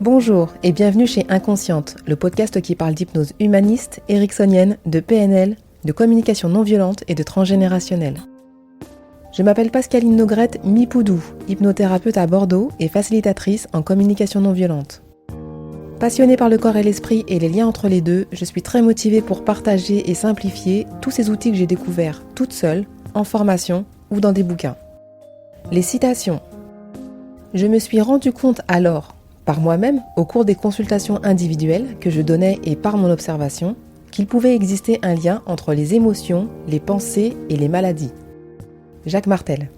Bonjour et bienvenue chez Inconsciente, le podcast qui parle d'hypnose humaniste, ericksonienne, de PNL, de communication non violente et de transgénérationnelle. Je m'appelle Pascaline Nogrette Mipoudou, hypnothérapeute à Bordeaux et facilitatrice en communication non violente. Passionnée par le corps et l'esprit et les liens entre les deux, je suis très motivée pour partager et simplifier tous ces outils que j'ai découverts toute seule, en formation ou dans des bouquins. Les citations. Je me suis rendu compte alors, par moi-même, au cours des consultations individuelles que je donnais et par mon observation, qu'il pouvait exister un lien entre les émotions, les pensées et les maladies. Jacques Martel.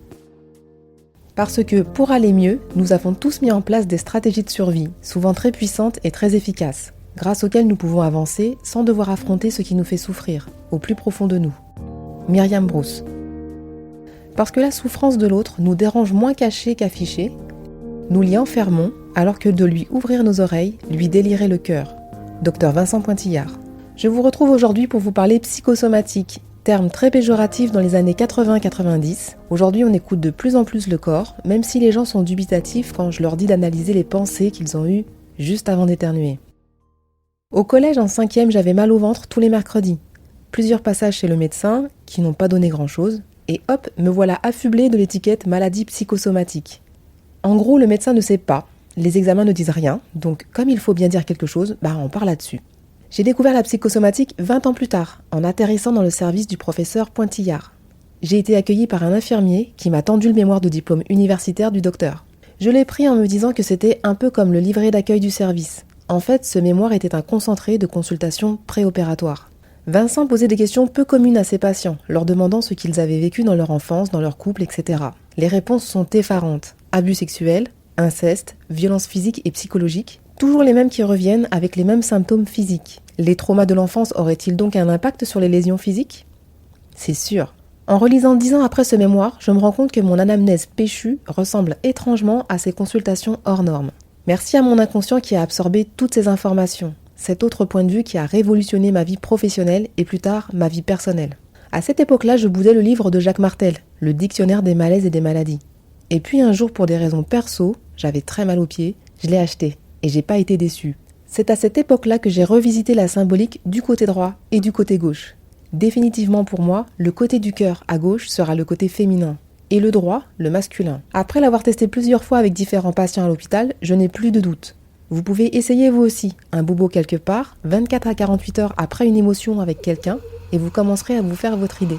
Parce que, pour aller mieux, nous avons tous mis en place des stratégies de survie, souvent très puissantes et très efficaces, grâce auxquelles nous pouvons avancer sans devoir affronter ce qui nous fait souffrir, au plus profond de nous. Myriam Brousse. Parce que la souffrance de l'autre nous dérange moins cachée qu'affichée, nous l'y enfermons alors que de lui ouvrir nos oreilles lui délirait le cœur. Dr Vincent Pointillard. Je vous retrouve aujourd'hui pour vous parler psychosomatique, terme très péjoratif dans les années 80-90. Aujourd'hui, on écoute de plus en plus le corps, même si les gens sont dubitatifs quand je leur dis d'analyser les pensées qu'ils ont eues juste avant d'éternuer. Au collège, en 5e, j'avais mal au ventre tous les mercredis. Plusieurs passages chez le médecin, qui n'ont pas donné grand-chose, et hop, me voilà affublée de l'étiquette maladie psychosomatique. En gros, le médecin ne sait pas, les examens ne disent rien, donc comme il faut bien dire quelque chose, on part là-dessus. J'ai découvert la psychosomatique 20 ans plus tard, en atterrissant dans le service du professeur Pointillard. J'ai été accueillie par un infirmier qui m'a tendu le mémoire de diplôme universitaire du docteur. Je l'ai pris en me disant que c'était un peu comme le livret d'accueil du service. En fait, ce mémoire était un concentré de consultations préopératoires. Vincent posait des questions peu communes à ses patients, leur demandant ce qu'ils avaient vécu dans leur enfance, dans leur couple, etc. Les réponses sont effarantes. Abus sexuels, inceste, violences physiques et psychologiques, toujours les mêmes qui reviennent avec les mêmes symptômes physiques. Les traumas de l'enfance auraient-ils donc un impact sur les lésions physiques ? C'est sûr. En relisant 10 ans après ce mémoire, je me rends compte que mon anamnèse péchue ressemble étrangement à ces consultations hors normes. Merci à mon inconscient qui a absorbé toutes ces informations, cet autre point de vue qui a révolutionné ma vie professionnelle et plus tard ma vie personnelle. À cette époque-là, je boudais le livre de Jacques Martel, le dictionnaire des malaises et des maladies. Et puis un jour, pour des raisons perso, j'avais très mal aux pieds, je l'ai acheté et j'ai pas été déçue. C'est à cette époque-là que j'ai revisité la symbolique du côté droit et du côté gauche. Définitivement pour moi, le côté du cœur à gauche sera le côté féminin et le droit, le masculin. Après l'avoir testé plusieurs fois avec différents patients à l'hôpital, je n'ai plus de doute. Vous pouvez essayer vous aussi, un bobo quelque part, 24 à 48 heures après une émotion avec quelqu'un, et vous commencerez à vous faire votre idée.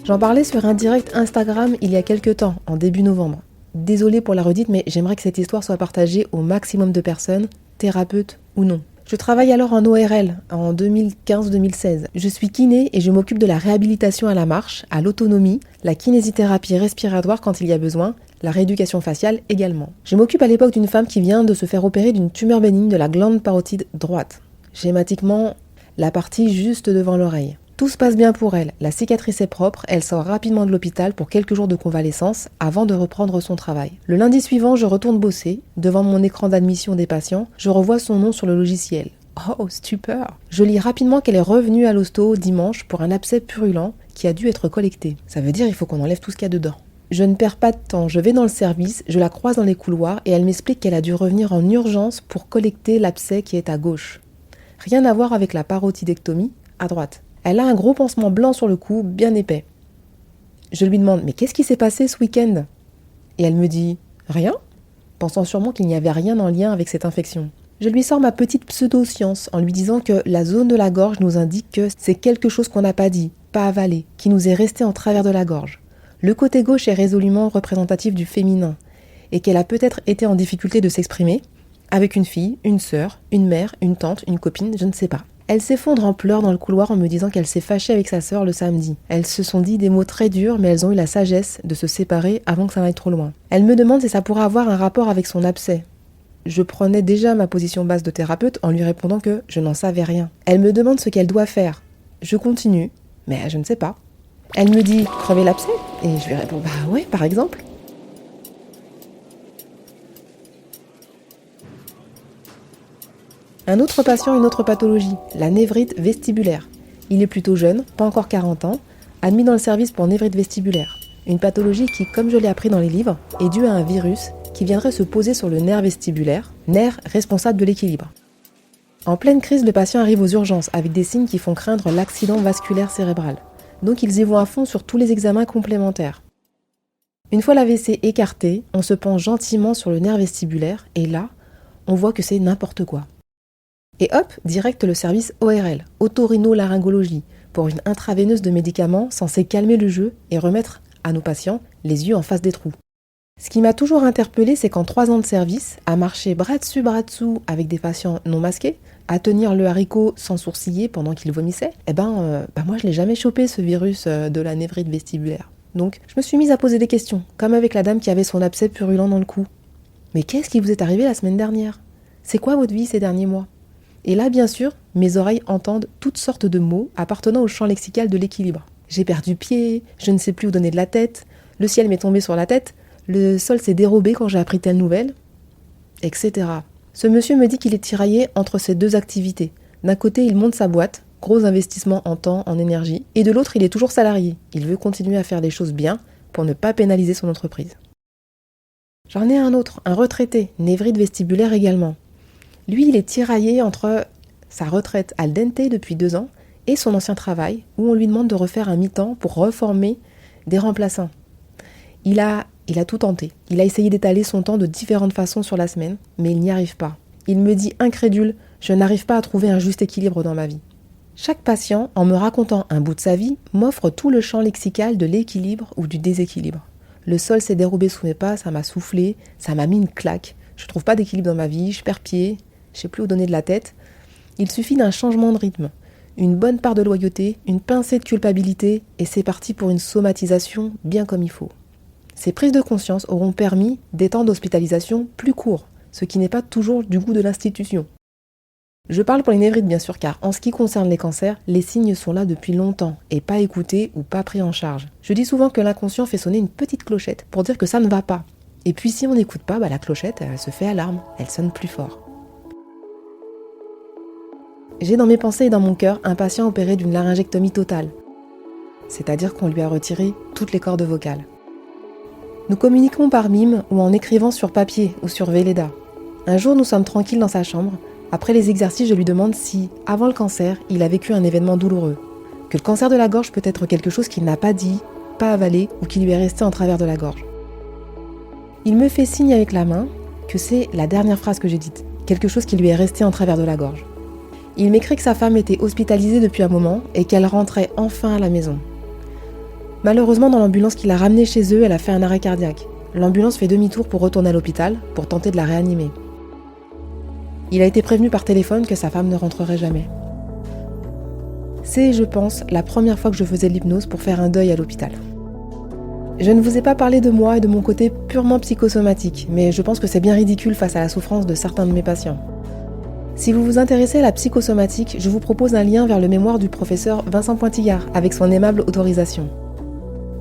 J'en parlais sur un direct Instagram il y a quelques temps, en début novembre. Désolée pour la redite, mais j'aimerais que cette histoire soit partagée au maximum de personnes, thérapeutes ou non. Je travaille alors en ORL, en 2015-2016. Je suis kiné et je m'occupe de la réhabilitation à la marche, à l'autonomie, la kinésithérapie respiratoire quand il y a besoin, la rééducation faciale également. Je m'occupe à l'époque d'une femme qui vient de se faire opérer d'une tumeur bénigne de la glande parotide droite. Schématiquement, la partie juste devant l'oreille. Tout se passe bien pour elle, la cicatrice est propre, elle sort rapidement de l'hôpital pour quelques jours de convalescence avant de reprendre son travail. Le lundi suivant, je retourne bosser. Devant mon écran d'admission des patients, je revois son nom sur le logiciel. Oh, stupeur! Je lis rapidement qu'elle est revenue à l'hosto dimanche pour un abcès purulent qui a dû être collecté. Ça veut dire qu'il faut qu'on enlève tout ce qu'il y a dedans. Je ne perds pas de temps, je vais dans le service, je la croise dans les couloirs et elle m'explique qu'elle a dû revenir en urgence pour collecter l'abcès qui est à gauche. Rien à voir avec la parotidectomie, à droite. Elle a un gros pansement blanc sur le cou, bien épais. Je lui demande « Mais qu'est-ce qui s'est passé ce week-end ?» Et elle me dit « Rien ?» pensant sûrement qu'il n'y avait rien en lien avec cette infection. Je lui sors ma petite pseudo-science en lui disant que la zone de la gorge nous indique que c'est quelque chose qu'on n'a pas dit, pas avalé, qui nous est resté en travers de la gorge. Le côté gauche est résolument représentatif du féminin et qu'elle a peut-être été en difficulté de s'exprimer avec une fille, une sœur, une mère, une tante, une copine, je ne sais pas. Elle s'effondre en pleurs dans le couloir en me disant qu'elle s'est fâchée avec sa sœur le samedi. Elles se sont dit des mots très durs, mais elles ont eu la sagesse de se séparer avant que ça n'aille trop loin. Elle me demande si ça pourrait avoir un rapport avec son abcès. je prenais déjà ma position basse de thérapeute en lui répondant que je n'en savais rien. Elle me demande ce qu'elle doit faire. Je continue, mais je ne sais pas. Elle me dit « crever l'abcès ?» et je lui réponds « bah ouais, par exemple ». Un autre patient, une autre pathologie, la névrite vestibulaire. Il est plutôt jeune, pas encore 40 ans, admis dans le service pour névrite vestibulaire. Une pathologie qui, comme je l'ai appris dans les livres, est due à un virus qui viendrait se poser sur le nerf vestibulaire, nerf responsable de l'équilibre. En pleine crise, le patient arrive aux urgences avec des signes qui font craindre l'accident vasculaire cérébral. Donc ils y vont à fond sur tous les examens complémentaires. Une fois l'AVC écarté, on se penche gentiment sur le nerf vestibulaire et là, on voit que c'est n'importe quoi. Et hop, direct le service ORL, otorhinolaryngologie, pour une intraveineuse de médicaments censée calmer le jeu et remettre à nos patients les yeux en face des trous. Ce qui m'a toujours interpellée, c'est qu'en 3 ans de service, à marcher bras dessus avec des patients non masqués, à tenir le haricot sans sourciller pendant qu'ils vomissaient, moi je l'ai jamais chopé ce virus de la névrite vestibulaire. Donc je me suis mise à poser des questions, comme avec la dame qui avait son abcès purulent dans le cou. Mais qu'est-ce qui vous est arrivé la semaine dernière ? C'est quoi votre vie ces derniers mois ? Et là, bien sûr, mes oreilles entendent toutes sortes de mots appartenant au champ lexical de l'équilibre. J'ai perdu pied, je ne sais plus où donner de la tête, le ciel m'est tombé sur la tête, le sol s'est dérobé quand j'ai appris telle nouvelle, etc. Ce monsieur me dit qu'il est tiraillé entre ces 2 activités. D'un côté, il monte sa boîte, gros investissement en temps, en énergie, et de l'autre, il est toujours salarié. Il veut continuer à faire les choses bien pour ne pas pénaliser son entreprise. J'en ai un autre, un retraité, névrite vestibulaire également. Lui, il est tiraillé entre sa retraite al dente depuis 2 ans et son ancien travail, où on lui demande de refaire un mi-temps pour reformer des remplaçants. Il a tout tenté. Il a essayé d'étaler son temps de différentes façons sur la semaine, mais il n'y arrive pas. Il me dit incrédule, je n'arrive pas à trouver un juste équilibre dans ma vie. Chaque patient, en me racontant un bout de sa vie, m'offre tout le champ lexical de l'équilibre ou du déséquilibre. Le sol s'est dérobé sous mes pas, ça m'a soufflé, ça m'a mis une claque. Je trouve pas d'équilibre dans ma vie, je perds pied, je sais plus où donner de la tête. Il suffit d'un changement de rythme, une bonne part de loyauté, une pincée de culpabilité, et c'est parti pour une somatisation bien comme il faut. Ces prises de conscience auront permis des temps d'hospitalisation plus courts, ce qui n'est pas toujours du goût de l'institution. Je parle pour les névrites bien sûr, car en ce qui concerne les cancers, les signes sont là depuis longtemps et pas écoutés ou pas pris en charge. Je dis souvent que l'inconscient fait sonner une petite clochette pour dire que ça ne va pas. Et puis si on n'écoute pas, la clochette, elle se fait alarme, elle sonne plus fort. J'ai dans mes pensées et dans mon cœur un patient opéré d'une laryngectomie totale, c'est-à-dire qu'on lui a retiré toutes les cordes vocales. Nous communiquons par mime ou en écrivant sur papier ou sur Velleda. Un jour, nous sommes tranquilles dans sa chambre. Après les exercices, je lui demande si, avant le cancer, il a vécu un événement douloureux. Que le cancer de la gorge peut être quelque chose qu'il n'a pas dit, pas avalé ou qui lui est resté en travers de la gorge. Il me fait signe avec la main que c'est la dernière phrase que j'ai dite, quelque chose qui lui est resté en travers de la gorge. Il m'écrit que sa femme était hospitalisée depuis un moment et qu'elle rentrait enfin à la maison. Malheureusement, dans l'ambulance qui l'a ramenée chez eux, elle a fait un arrêt cardiaque. L'ambulance fait demi-tour pour retourner à l'hôpital, pour tenter de la réanimer. Il a été prévenu par téléphone que sa femme ne rentrerait jamais. C'est, je pense, la première fois que je faisais de l'hypnose pour faire un deuil à l'hôpital. Je ne vous ai pas parlé de moi et de mon côté purement psychosomatique, mais je pense que c'est bien ridicule face à la souffrance de certains de mes patients. Si vous vous intéressez à la psychosomatique, je vous propose un lien vers le mémoire du professeur Vincent Pointillard, avec son aimable autorisation.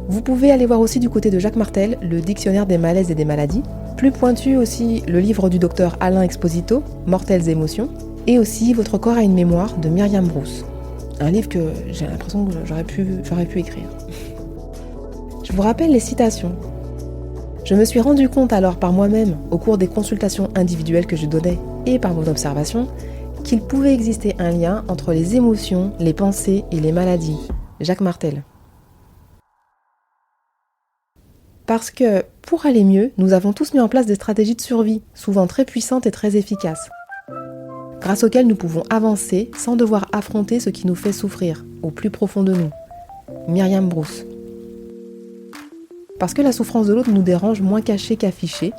Vous pouvez aller voir aussi du côté de Jacques Martel, le dictionnaire des malaises et des maladies, plus pointu aussi le livre du docteur Alain Exposito, Mortelles émotions, et aussi Votre corps a une mémoire de Myriam Brousse. Un livre que j'ai l'impression que j'aurais pu écrire. Je vous rappelle les citations. Je me suis rendu compte alors par moi-même, au cours des consultations individuelles que je donnais et par mon observation, qu'il pouvait exister un lien entre les émotions, les pensées et les maladies. Jacques Martel. Parce que, pour aller mieux, nous avons tous mis en place des stratégies de survie, souvent très puissantes et très efficaces, grâce auxquelles nous pouvons avancer sans devoir affronter ce qui nous fait souffrir, au plus profond de nous. Myriam Brousse. Parce que la souffrance de l'autre nous dérange moins cachée qu'affichée,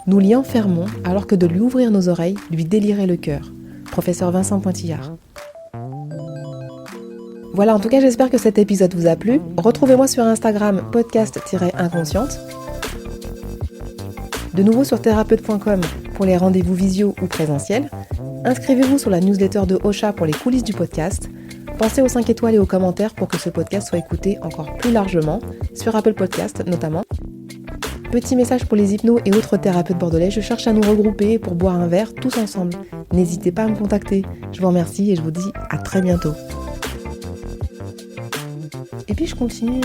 nous l'y enfermons alors que de lui ouvrir nos oreilles lui délirait le cœur. Professeur Vincent Pointillard. Voilà, en tout cas, j'espère que cet épisode vous a plu. Retrouvez-moi sur Instagram podcast-inconsciente. De nouveau sur thérapeute.com pour les rendez-vous visio ou présentiels. Inscrivez-vous sur la newsletter de Ocha pour les coulisses du podcast. Pensez aux 5 étoiles et aux commentaires pour que ce podcast soit écouté encore plus largement, sur Apple Podcast notamment. Petit message pour les hypnos et autres thérapeutes bordelais, je cherche à nous regrouper pour boire un verre tous ensemble. N'hésitez pas à me contacter. Je vous remercie et je vous dis à très bientôt. Et puis je continue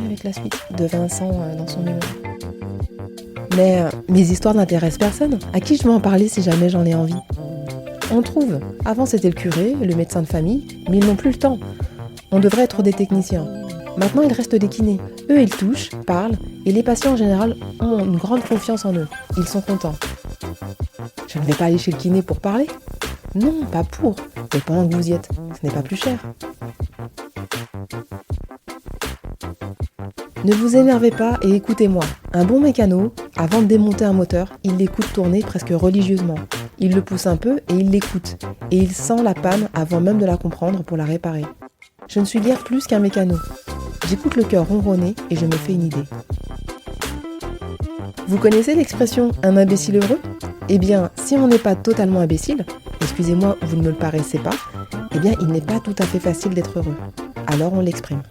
avec la suite de Vincent dans son mémoire. Mais mes histoires n'intéressent personne. À qui je vais en parler si jamais j'en ai envie ? On trouve. Avant c'était le curé, le médecin de famille, mais ils n'ont plus le temps. On devrait être des techniciens. Maintenant il reste des kinés. Eux ils touchent, parlent, et les patients en général ont une grande confiance en eux. Ils sont contents. Je ne vais pas aller chez le kiné pour parler ? Non, pas pour. Mais pendant que vous y êtes, ce n'est pas plus cher. Ne vous énervez pas et écoutez-moi. Un bon mécano, avant de démonter un moteur, il l'écoute tourner presque religieusement. Il le pousse un peu et il l'écoute. Et il sent la panne avant même de la comprendre pour la réparer. Je ne suis guère plus qu'un mécano. J'écoute le cœur ronronner et je me fais une idée. Vous connaissez l'expression « un imbécile heureux » ? Eh bien, si on n'est pas totalement imbécile, excusez-moi, vous ne me le paraissez pas, eh bien, il n'est pas tout à fait facile d'être heureux. Alors on l'exprime.